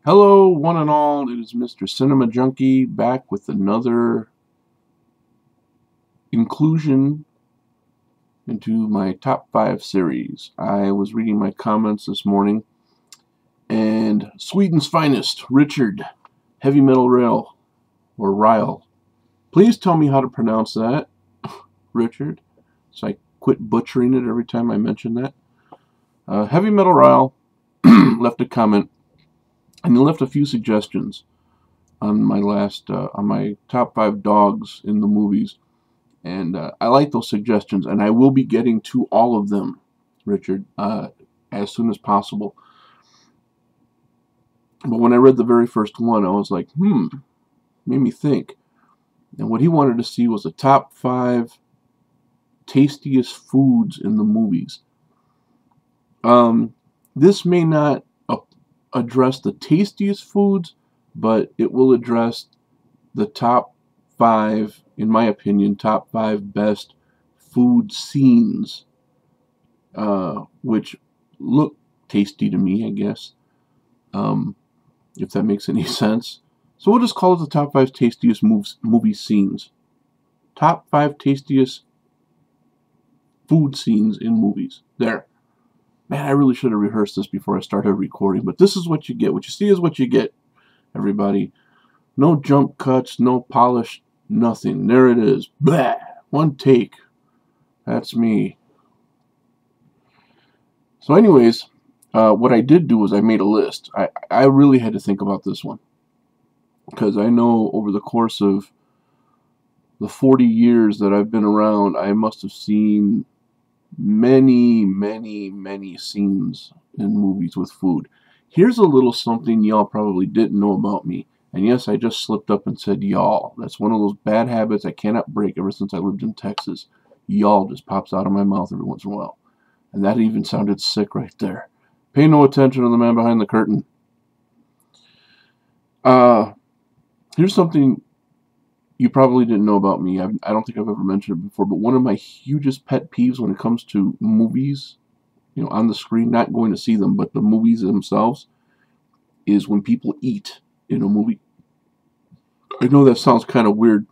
Hello, one and all. It is Mr. Cinema Junkie back with another inclusion into my top 5 series. I was reading my comments this morning, and Sweden's finest, Richard, Heavymetalrille, or Ryle. Please tell me how to pronounce that, Richard, so I quit butchering it every time I mention that. Heavymetalrille left a comment, and he left a few suggestions on my top 5 dogs in the movies. And I like those suggestions, and I will be getting to all of them, Richard, as soon as possible. But when I read the very first one, I was like, made me think. And what he wanted to see was the top 5 tastiest foods in the movies. This may not address the tastiest foods, but it will address the top 5, in my opinion, top 5 best food scenes, which look tasty to me, I guess, if that makes any sense. So we'll just call it the top 5 tastiest movie scenes. Top 5 tastiest food scenes in movies. There. Man, I really should have rehearsed this before I started recording, but this is what you get. What you see is what you get, everybody. No jump cuts, no polish, nothing. There it is. Blah! One take. That's me. So anyways, what I did do was I made a list. I really had to think about this one, because I know over the course of the 40 years that I've been around, I must have seen many, many, many scenes in movies with food. Here's a little something y'all probably didn't know about me. And yes, I just slipped up and said y'all. That's one of those bad habits I cannot break ever since I lived in Texas. Y'all just pops out of my mouth every once in a while. And that even sounded sick right there. Pay no attention to the man behind the curtain. Here's something you probably didn't know about me. I don't think I've ever mentioned it before, but one of my hugest pet peeves when it comes to movies, on the screen, not going to see them, but the movies themselves, is when people eat in a movie. I know that sounds kind of weird.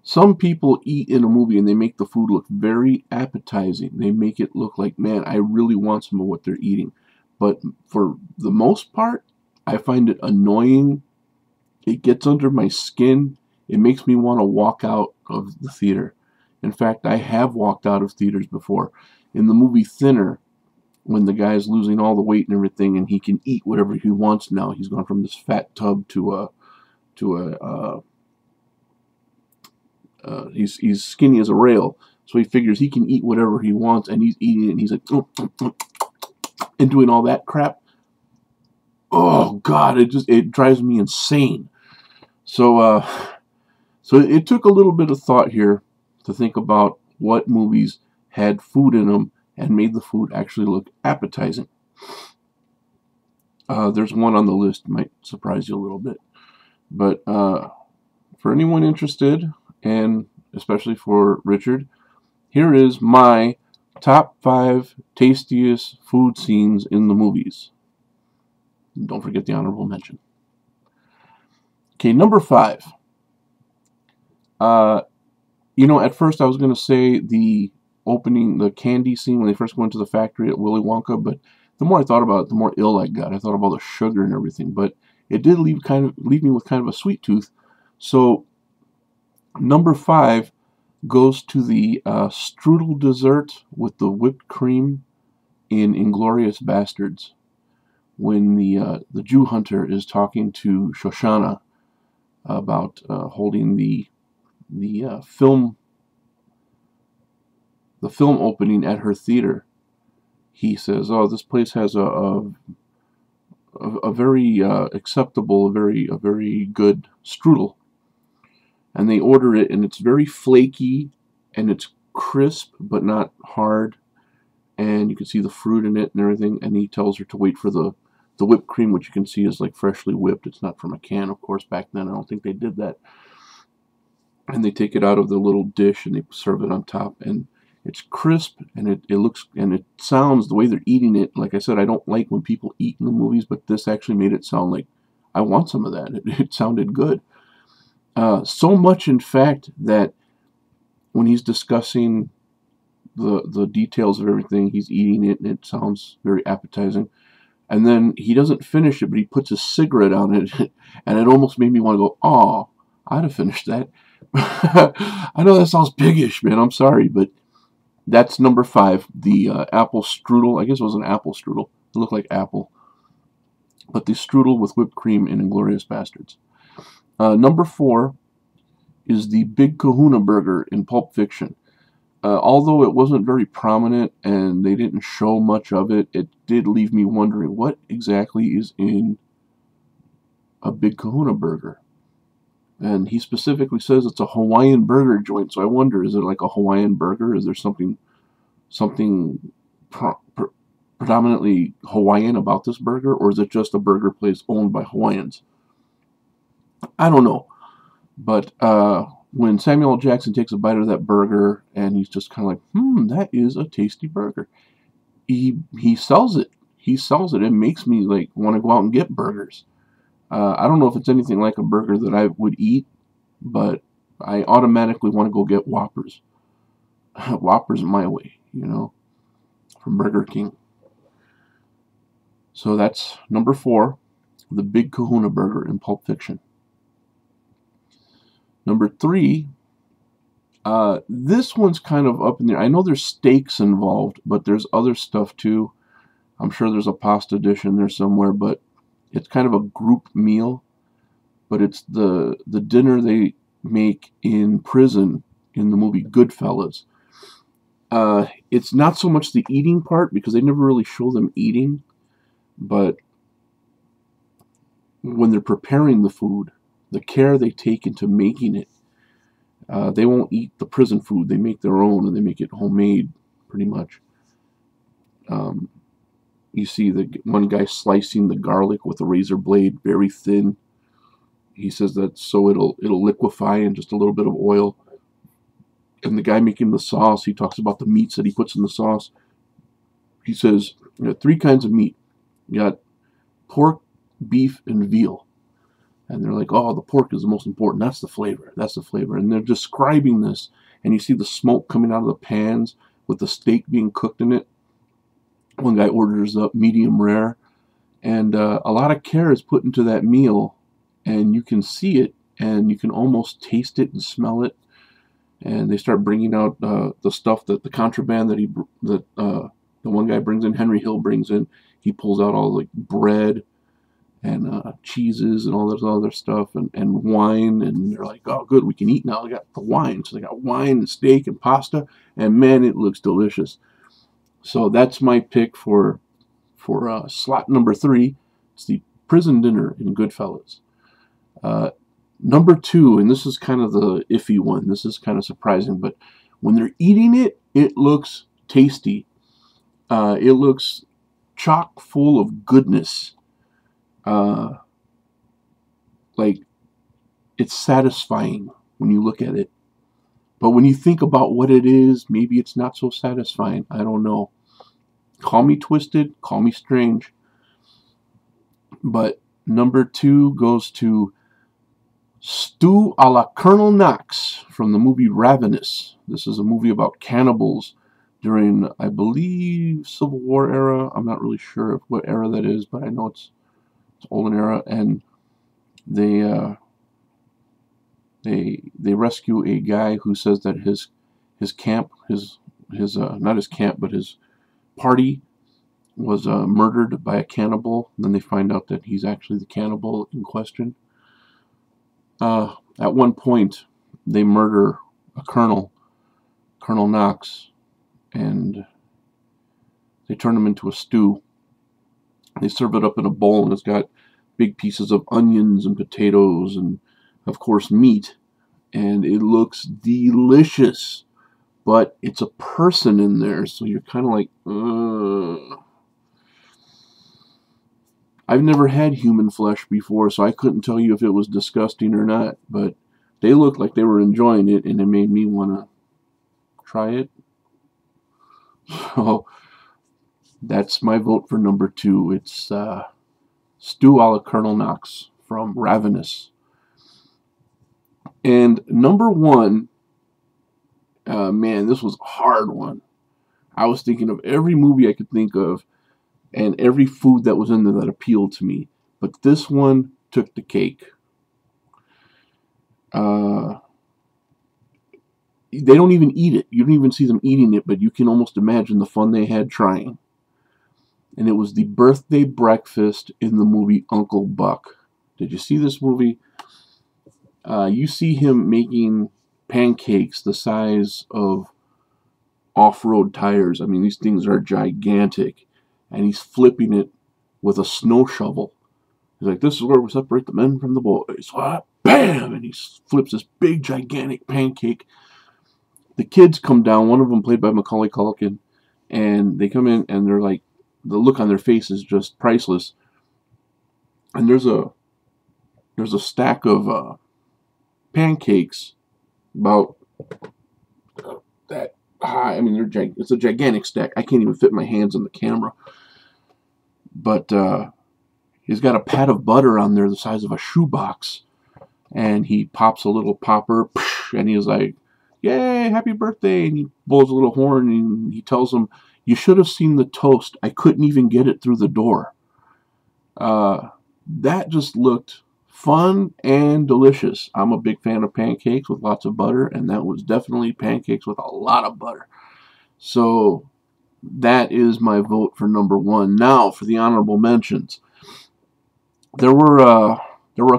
Some people eat in a movie and they make the food look very appetizing. They make it look like, man, I really want some of what they're eating. But for the most part, I find it annoying. It gets under my skin. It makes me want to walk out of the theater. In fact, I have walked out of theaters before. In the movie Thinner, when the guy's losing all the weight and everything, and he can eat whatever he wants now. He's gone from this fat tub to he's skinny as a rail. So he figures he can eat whatever he wants, and he's eating it, and he's like, and doing all that crap. Oh God, it drives me insane. So it took a little bit of thought here to think about what movies had food in them and made the food actually look appetizing. There's one on the list, might surprise you a little bit. But for anyone interested, and especially for Richard, here is my top 5 tastiest food scenes in the movies. Don't forget the honorable mention. Okay, number 5. At first I was going to say the candy scene when they first go into the factory at Willy Wonka, but the more I thought about it, the more ill I got. I thought of all the sugar and everything, but it did leave me with kind of a sweet tooth. So number 5 goes to the strudel dessert with the whipped cream in Inglourious Basterds, when the Jew hunter is talking to Shoshana about holding the film opening at her theater. He says, "Oh, this place has a very acceptable, a very good strudel," and they order it, and it's very flaky, and it's crisp but not hard, and you can see the fruit in it and everything. And he tells her to wait for the whipped cream, which you can see is like freshly whipped. It's not from a can, of course. Back then, I don't think they did that. And they take it out of the little dish and they serve it on top. And It's crisp, and it looks, and it sounds, the way they're eating it, like I said, I don't like when people eat in the movies, but this actually made it sound like I want some of that. It sounded good. So much, in fact, that when he's discussing the details of everything, he's eating it, and it sounds very appetizing. And then he doesn't finish it, but he puts a cigarette on it, and it almost made me want to go, oh, I'd have finished that. I know that sounds piggish, man. I'm sorry, but that's number 5, the apple strudel. I guess it was an apple strudel. It looked like apple. But the strudel with whipped cream in Inglourious Bastards. Number 4 is the Big Kahuna burger in Pulp Fiction. Although it wasn't very prominent and they didn't show much of it, it did leave me wondering what exactly is in a Big Kahuna burger. And he specifically says it's a Hawaiian burger joint, so I wonder, is it like a Hawaiian burger? Is there something predominantly Hawaiian about this burger, or is it just a burger place owned by Hawaiians? I don't know. But when Samuel L. Jackson takes a bite of that burger, and he's just kind of like, that is a tasty burger. He sells it. He sells it. It makes me like want to go out and get burgers. I don't know if it's anything like a burger that I would eat, but I automatically want to go get Whoppers. Whoppers my way, you know, from Burger King. So that's number 4, the Big Kahuna burger in Pulp Fiction. Number 3, this one's kind of up in there. I know there's steaks involved, but there's other stuff too. I'm sure there's a pasta dish in there somewhere, but it's kind of a group meal. But it's the dinner they make in prison in the movie Goodfellas. It's not so much the eating part, because they never really show them eating, but when they're preparing the food, the care they take into making it. They won't eat the prison food. They make their own, and they make it homemade, pretty much. You see the one guy slicing the garlic with a razor blade, very thin. He says that so it'll liquefy in just a little bit of oil. And the guy making the sauce, he talks about the meats that he puts in the sauce. He says, you got 3 kinds of meat. You got pork, beef, and veal. And they're like, oh, the pork is the most important. That's the flavor. That's the flavor. And they're describing this. And you see the smoke coming out of the pans with the steak being cooked in it. One guy orders up medium rare. And a lot of care is put into that meal. And you can see it. And you can almost taste it and smell it. And they start bringing out the stuff, that the contraband that the one guy brings in, Henry Hill brings in. He pulls out all like bread and cheeses and all this other stuff, and wine, and they're like, oh, good, we can eat now. They got the wine. So they got wine and steak and pasta, and man, it looks delicious. So that's my pick for slot number 3. It's the prison dinner in Goodfellas. Number 2, and this is kind of the iffy one. This is kind of surprising, but when they're eating it, it looks tasty. It looks chock full of goodness. Like, it's satisfying when you look at it. But when you think about what it is, maybe it's not so satisfying. I don't know. Call me twisted, call me strange. But number 2 goes to Stew a la Colonel Knox from the movie Ravenous. This is a movie about cannibals during, I believe, Civil War era. I'm not really sure what era that is, but I know it's olden era. And they rescue a guy who says that his camp, not his camp, but his party was murdered by a cannibal. And then they find out that he's actually the cannibal in question. At one point, they murder a Colonel Knox, and they turn him into a stew. They serve it up in a bowl, and it's got big pieces of onions and potatoes and, of course, meat. And it looks delicious, but it's a person in there, so you're kind of like, ugh. I've never had human flesh before, so I couldn't tell you if it was disgusting or not, but they looked like they were enjoying it, and it made me want to try it. So that's my vote for number 2. It's Stew a la Colonel Knox from Ravenous. And number 1, man, this was a hard one. I was thinking of every movie I could think of and every food that was in there that appealed to me. But this one took the cake. They don't even eat it. You don't even see them eating it, but you can almost imagine the fun they had trying. And it was the birthday breakfast in the movie Uncle Buck. Did you see this movie? You see him making pancakes the size of off-road tires. I mean, these things are gigantic. And he's flipping it with a snow shovel. He's like, this is where we separate the men from the boys. Bam! And he flips this big, gigantic pancake. The kids come down. One of them played by Macaulay Culkin. And they come in and they're like, the look on their face is just priceless. And there's a stack of pancakes about that high. I mean, it's a gigantic stack. I can't even fit my hands on the camera. But he's got a pat of butter on there the size of a shoebox. And he pops a little popper. And he's like, yay, happy birthday. And he blows a little horn and he tells them, you should have seen the toast. I couldn't even get it through the door. That just looked fun and delicious. I'm a big fan of pancakes with lots of butter, and that was definitely pancakes with a lot of butter. So that is my vote for number 1. Now for the honorable mentions. There were a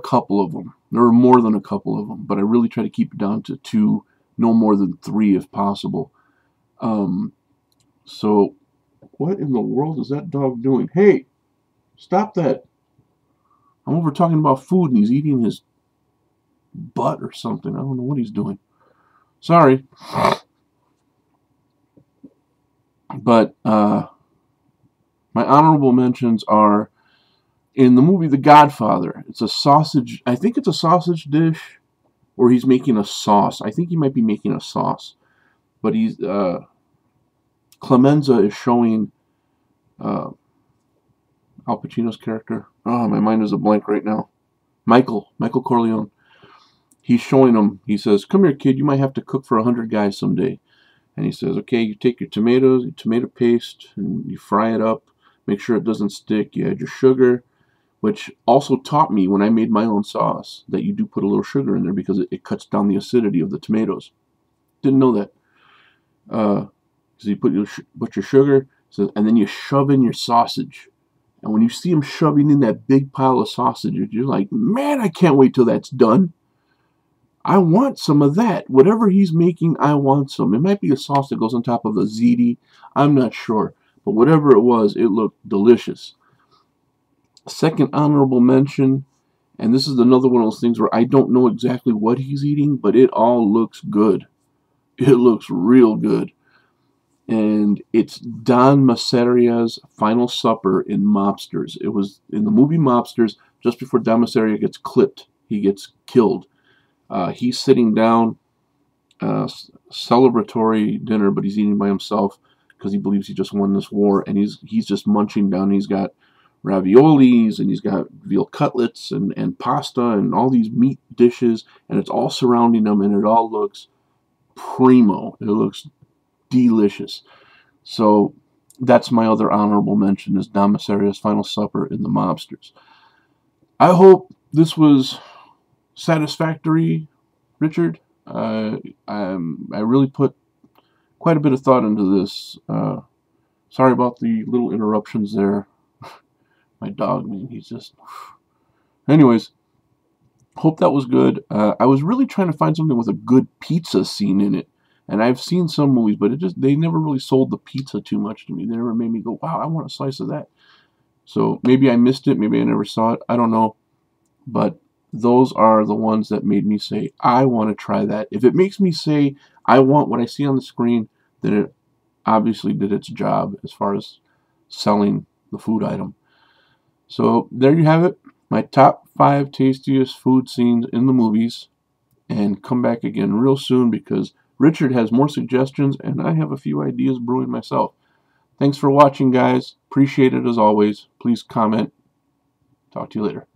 couple of them. There were more than a couple of them, but I really try to keep it down to 2, no more than 3 if possible. So what in the world is that dog doing? Hey, stop that. I'm over talking about food and he's eating his butt or something. I don't know what he's doing. Sorry. But my honorable mentions are in the movie The Godfather. It's a sausage. I think it's a sausage dish, or he's making a sauce. I think he might be making a sauce. But he's Clemenza is showing Al Pacino's character. Oh, my mind is a blank right now. Michael Corleone. He's showing him. He says, "Come here, kid. You might have to cook for 100 guys someday." And he says, "Okay, you take your tomatoes, your tomato paste, and you fry it up. Make sure it doesn't stick. You add your sugar," which also taught me when I made my own sauce that you do put a little sugar in there because it cuts down the acidity of the tomatoes. Didn't know that. So you put your sugar, and then you shove in your sausage. And when you see him shoving in that big pile of sausages, you're like, man, I can't wait till that's done. I want some of that. Whatever he's making, I want some. It might be a sauce that goes on top of a ziti. I'm not sure. But whatever it was, it looked delicious. Second honorable mention, and this is another one of those things where I don't know exactly what he's eating, but it all looks good. It looks real good. And it's Don Masseria's Final Supper in Mobsters. It was in the movie Mobsters, just before Don Masseria gets clipped. He gets killed. He's sitting down, celebratory dinner, but he's eating by himself because he believes he just won this war, and he's just munching down. He's got raviolis, and he's got veal cutlets, and pasta, and all these meat dishes, and it's all surrounding him, and it all looks primo. It looks delicious. So that's my other honorable mention, is Don Masseria's Final Supper in the Mobsters. I hope this was satisfactory, Richard. I really put quite a bit of thought into this. Sorry about the little interruptions there. My dog, man, he's just... Anyways, hope that was good. I was really trying to find something with a good pizza scene in it. And I've seen some movies, but they never really sold the pizza too much to me. They never made me go, wow, I want a slice of that. So maybe I missed it. Maybe I never saw it. I don't know. But those are the ones that made me say, I want to try that. If it makes me say, I want what I see on the screen, then it obviously did its job as far as selling the food item. So there you have it. My top 5 tastiest food scenes in the movies. And come back again real soon because Richard has more suggestions, and I have a few ideas brewing myself. Thanks for watching, guys. Appreciate it as always. Please comment. Talk to you later.